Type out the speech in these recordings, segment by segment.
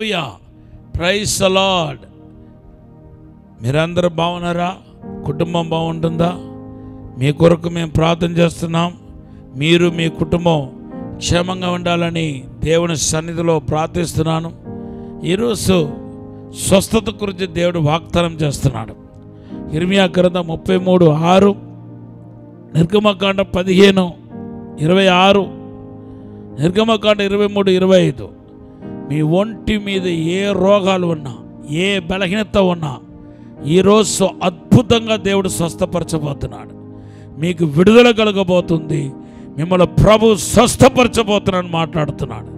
Hallelujah, praise the lord. మీరందరూ బాగున్నారా? కుటుంబం బాగుంటుందా? మీ కొరకు మేము ప్రార్థన చేస్తున్నాం. మీరు మీ కుటుంబం క్షేమంగా ఉండాలని దేవుని సన్నిధిలో ప్రార్థిస్తున్నాను. ఈరోజు స్వస్థత గురించి దేవుడు వాగ్దానం చేస్తున్నాడు. ఇర్మియా గ్రంథం 33:6, నిర్గమకాండ 15:26, నిర్గమకాండ 23:25. మీ ఒంటి మీద ఏ రోగాలు ఉన్నా, ఏ బలహీనత ఉన్నా ఈరోజు అద్భుతంగా దేవుడు స్వస్థపరచబోతున్నాడు. మీకు విడుదల కలగబోతుంది. మిమ్మల్ని ప్రభు స్వస్థపరచబోతున్నాను మాట్లాడుతున్నాడు.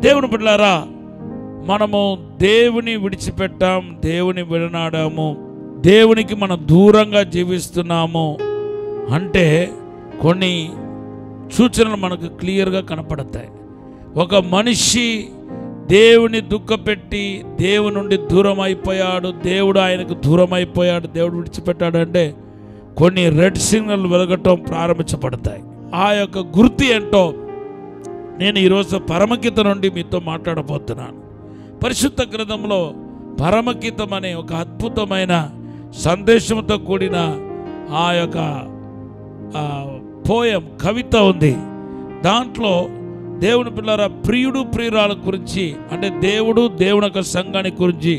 దేవుని బిడ్డలారా, మనము దేవుని విడిచిపెట్టాం, దేవుని విడనాడాము, దేవునికి మనం దూరంగా జీవిస్తున్నాము అంటే కొన్ని సూచనలు మనకు క్లియర్గా కనపడతాయి. ఒక మనిషి దేవుని దుఃఖపెట్టి దేవుని నుండి దూరం అయిపోయాడు, దేవుడు ఆయనకు దూరం అయిపోయాడు, దేవుడు విడిచిపెట్టాడు అంటే కొన్ని రెడ్ సిగ్నల్ వెలగటం ప్రారంభించబడతాయి. ఆ యొక్క గుర్తు ఏంటో నేను ఈరోజు పరమగీత నుండి మీతో మాట్లాడబోతున్నాను. పరిశుద్ధ గ్రంథంలో పరమగీతం అనే ఒక అద్భుతమైన సందేశంతో కూడిన ఆ యొక్క పోయం, కవిత ఉంది. దాంట్లో దేవుని పిల్లల ప్రియుడు ప్రియురాల గురించి, అంటే దేవుడు దేవుని యొక్క సంఘాన్ని గురించి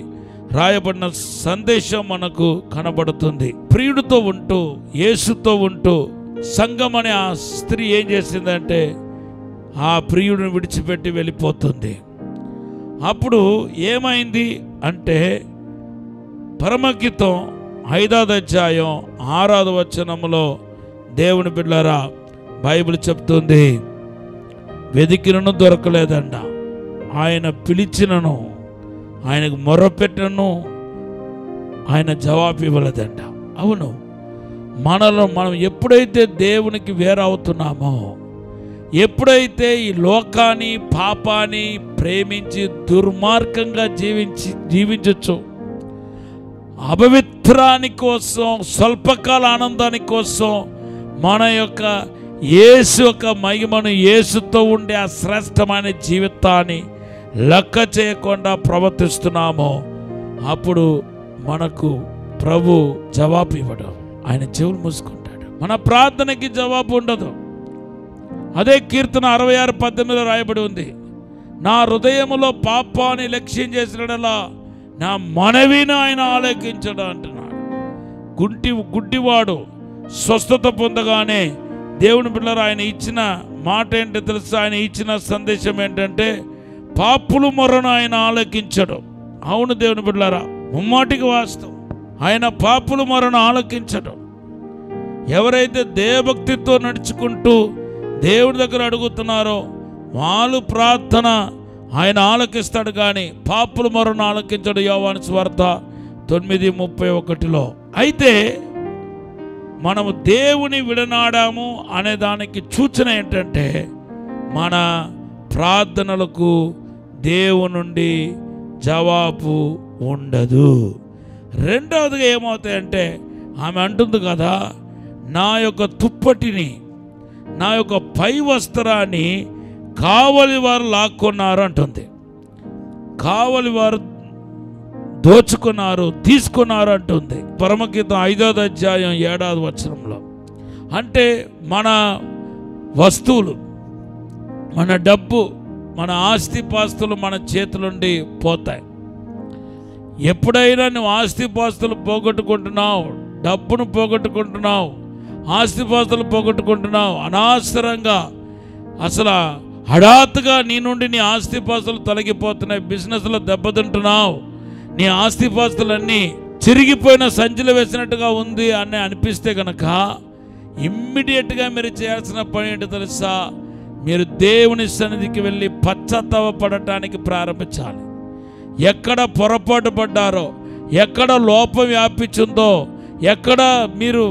రాయబడిన సందేశం మనకు కనబడుతుంది. ప్రియుడితో ఉంటూ, యేసుతో ఉంటూ సంఘం అనే ఆ స్త్రీ ఏం చేసిందంటే ఆ ప్రియుడిని విడిచిపెట్టి వెళ్ళిపోతుంది. అప్పుడు ఏమైంది అంటే పరమగీతం 5వ అధ్యాయం 6వ వచనంలో దేవుని బిడ్డలారా బైబిల్ చెప్తుంది, వెదికినను దొరకలేదంట, ఆయన పిలిచినను, ఆయనకు మొర్రపెట్టను, ఆయన జవాబు ఇవ్వలేదంట. అవును, మనం ఎప్పుడైతే దేవునికి వేరవుతున్నామో, ఎప్పుడైతే ఈ లోకాన్ని పాపాన్ని ప్రేమించి దుర్మార్గంగా జీవించచ్చు, అపవిత్రాని కోసం, స్వల్పకాల ఆనందాని కోసం మన యొక్క యేసు యొక్క మహిమను, యేసుతో ఉండే ఆ శ్రేష్టమైన జీవితాన్ని లెక్క చేయకుండా ప్రవర్తిస్తున్నామో అప్పుడు మనకు ప్రభు జవాబు ఇవ్వడం, ఆయన చెవులు మూసుకుంటాడు. మన ప్రార్థనకి జవాబు ఉండదు. అదే కీర్తన 66:18 రాయబడి ఉంది, నా హృదయములో పాపాన్ని లక్ష్యం చేసినలా నా మనవిని ఆయన ఆలకించడు అంటున్నాడు. గుడ్డివాడు స్వస్థత పొందగానే దేవుని బిడ్డలారా ఆయన ఇచ్చిన మాట ఏంటో తెలుసా? ఆయన ఇచ్చిన సందేశం ఏంటంటే పాపులు మొర్రను ఆయన ఆలకించడు. అవును దేవుని బిడ్డలారా, ముమ్మాటికి వాస్తవం. ఆయన పాపులు మొర్రను ఆలకించడు. ఎవరైతే దేవభక్తితో నడుచుకుంటూ దేవుడి దగ్గర అడుగుతున్నారో వాళ్ళు ప్రార్థన ఆయన ఆలకిస్తాడు, కానీ పాపుల మొర్రను ఆలకించడు. యోహాను సువార్త 9:31. అయితే మనము దేవుని విడనాడాము అనే దానికి సూచన ఏంటంటే మన ప్రార్థనలకు దేవుని నుండి జవాబు ఉండదు. రెండవదిగా ఏమవుతాయంటే ఆమె అంటుంది కదా, నా యొక్క తుప్పటిని, నా యొక్క పై వస్త్రాన్ని కావలి వారు లాక్కున్నారు అంటుంది. కావలి వారు దోచుకున్నారు, తీసుకున్నారు అంటుంది పరమగీతం 5వ అధ్యాయం 7వ వచనంలో. అంటే మన వస్తువులు, మన డబ్బు, మన ఆస్తిపాస్తులు మన చేతుల నుండి పోతాయి. ఎప్పుడైనా నువ్వు ఆస్తిపాస్తులు పోగొట్టుకుంటున్నావు, డబ్బును పోగొట్టుకుంటున్నావు, ఆస్తిపాస్తులు పోగొట్టుకుంటున్నావు, అనవసరంగా అసలు హఠాత్తుగా నీ నుండి నీ ఆస్తిపాస్తులు తొలగిపోతున్నాయి, బిజినెస్లో దెబ్బతింటున్నావు, నీ ఆస్తిపాస్తులన్నీ చిరిగిపోయిన సంచిలో వేసినట్టుగా ఉంది అని అనిపిస్తే కనుక ఇమ్మీడియట్గా మీరు చేయాల్సిన పని ఏంటో తెలుసా? మీరు దేవుని సన్నిధికి వెళ్ళి పశ్చాత్తాపపడటానికి ప్రారంభించాలి. ఎక్కడ పొరపాటు పడ్డారో, ఎక్కడ లోపం వ్యాపించిందో, ఎక్కడ మీరు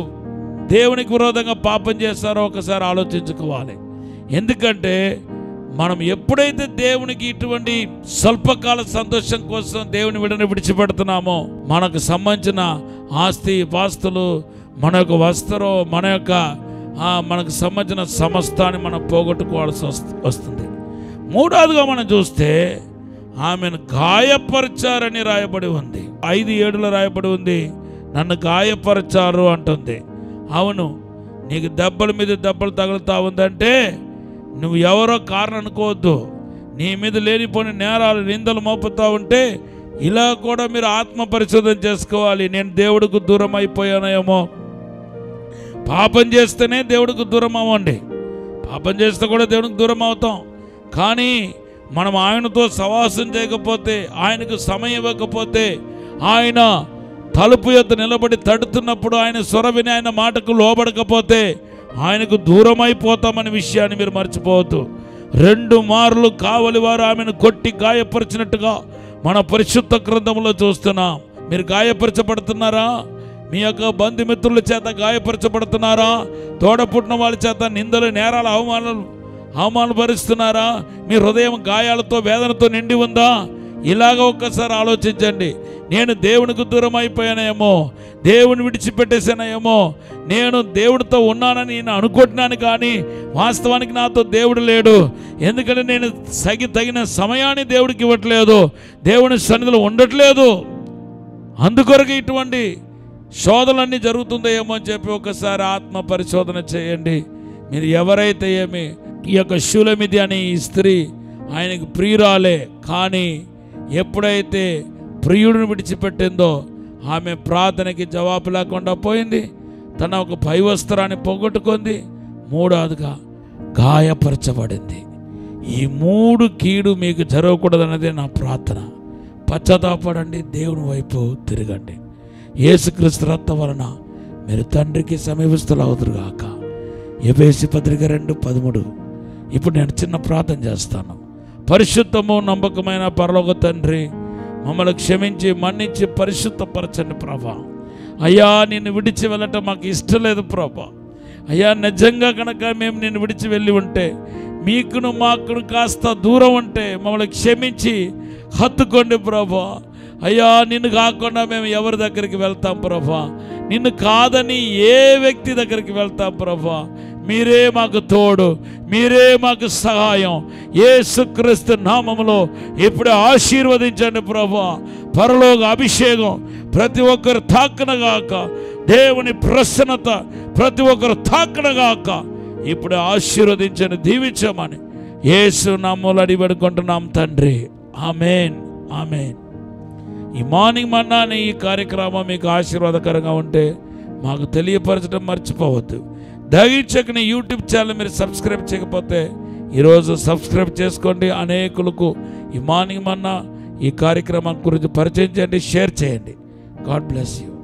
దేవునికి విరోధంగా పాపం చేస్తారో ఒకసారి ఆలోచించుకోవాలి. ఎందుకంటే మనం ఎప్పుడైతే దేవునికి ఇటువంటి స్వల్పకాల సంతోషం కోసం దేవుని విడిచిపెడుతున్నామో మనకు సంబంధించిన ఆస్తి పాస్తులు, మన యొక్క వస్త్రం, మనకు సంబంధించిన సమస్తాన్ని మనం పోగొట్టుకోవాల్సి వస్తుంది. మూడవదిగా మనం చూస్తే ఆమెను గాయపరిచారని రాయబడి ఉంది. 5:7 రాయబడి ఉంది, నన్ను గాయపరిచారు అంటుంది. అవును, నీకు దెబ్బల మీద దెబ్బలు తగులుతా ఉందంటే నువ్వు ఎవరో కారణం అనుకోవద్దు. నీ మీద లేనిపోని నేరాలు నిందలు మోపుతా ఉంటే ఇలా కూడా మీరు ఆత్మ పరిశోధన చేసుకోవాలి. నేను దేవుడికి దూరం అయిపోయానేమో. పాపం చేస్తేనే దేవుడికి దూరం అవ్వండి, పాపం చేస్తే కూడా దేవుడికి దూరం అవుతాం. కానీ మనం ఆయనతో సవాసం చేయకపోతే, ఆయనకు సమయం ఇవ్వకపోతే, ఆయన తలుపు యొద్ద నిలబడి తడుతున్నప్పుడు ఆయన స్వర విని ఆయన మాటకు లోబడకపోతే ఆయనకు దూరం అయిపోతామనే విషయాన్ని మీరు మర్చిపోవద్దు. 2 మార్లు కావలి వారు ఆమెను కొట్టి గాయపరిచినట్టుగా మన పరిశుద్ధ గ్రంథంలో చూస్తున్నాం. మీరు గాయపరచబడుతున్నారా? మీ యొక్క బంధుమిత్రుల చేత గాయపరచబడుతున్నారా? తోడపుట్టిన వాళ్ళ చేత నిందలు, నేరాలు, అవమానపరుస్తున్నారా? మీ హృదయం గాయాలతో, వేదనతో నిండి ఉందా? ఇలాగ ఒక్కసారి ఆలోచించండి. నేను దేవునికి దూరం అయిపోయానేమో, దేవుని విడిచిపెట్టేసానేమో, నేను దేవుడితో ఉన్నానని నేను అనుకుంటున్నాను, కానీ వాస్తవానికి నాతో దేవుడు లేడు. ఎందుకంటే నేను తగిన సమయాన్ని దేవుడికి ఇవ్వట్లేదు, దేవుని సన్నిధిలో ఉండట్లేదు. అందుకొరకు ఇటువంటి శోధనలన్నీ జరుగుతుందేమో అని చెప్పి ఒకసారి ఆత్మ పరిశోధన చేయండి. మీరు ఎవరైతే ఏమి, ఈ యొక్క షూలమితి అనే ఈ స్త్రీ ఆయనకు ప్రియురాలే, కానీ ఎప్పుడైతే ప్రియుడిని విడిచిపెట్టిందో ఆమె ప్రార్థనకి జవాబు లేకుండా పోయింది. తన ఒక పై వస్త్రాన్ని పోగొట్టుకుంది. 3వదిగా గాయపరచబడింది. ఈ 3 కీడు మీకు జరగకూడదన్నదే నా ప్రార్థన. పశ్చాత్తాపడండి, దేవుని వైపు తిరగండి. యేసుక్రీస్తు రక్తం వలన మీరు తండ్రికి సమీపస్తులు అవుతురుగాక. ఎఫెసీ పత్రిక 2:13. ఇప్పుడు నేను చిన్న ప్రార్థన చేస్తాను. పరిశుద్ధము నమ్మకమైన పరలోక తండ్రి, మమ్మల్ని క్షమించి మన్నించి పరిశుద్ధపరచండి ప్రభా. అయ్యా, నిన్ను విడిచి వెళ్ళటం మాకు ఇష్టం లేదు ప్రభా. అయ్యా, నిజంగా కనుక మేము నిన్ను విడిచి వెళ్ళి ఉంటే, మీకును మాకును కాస్త దూరం ఉంటే మమ్మల్ని క్షమించి హత్తుకోండి ప్రభా. అయ్యా, నిన్ను కాకుండా మేము ఎవరి దగ్గరికి వెళ్తాం ప్రభా? నిన్ను కాదని ఏ వ్యక్తి దగ్గరికి వెళ్తాం ప్రభా? మీరే మాకు తోడు, మీరే మాకు సహాయం. యేసుక్రీస్తు నామములో ఇప్పుడే ఆశీర్వదించండి ప్రభా. పరలోక అభిషేకం ప్రతి ఒక్కరు తాకనగాక, దేవుని ప్రసన్నత ప్రతి ఒక్కరు తాకనగాక. ఇప్పుడు ఆశీర్వదించండి, దీవించమని యేసు నామములో అడిగి పెడుకుంటున్నాం తండ్రి. ఆమేన్, ఆమేన్. ఈ మార్నింగ్ మన్నా అనే ఈ కార్యక్రమం మీకు ఆశీర్వాదకరంగా ఉంటే మాకు తెలియపరచడం మర్చిపోవద్దు. దయచేసి యూట్యూబ్ ఛానల్ మీరు సబ్స్క్రైబ్ చేయకపోతే ఈరోజు సబ్స్క్రైబ్ చేసుకోండి. అనేకులకు ఈ మార్నింగ్ మన్నా ఈ కార్యక్రమం గురించి పరిచయం చేయండి, షేర్ చేయండి. God bless you.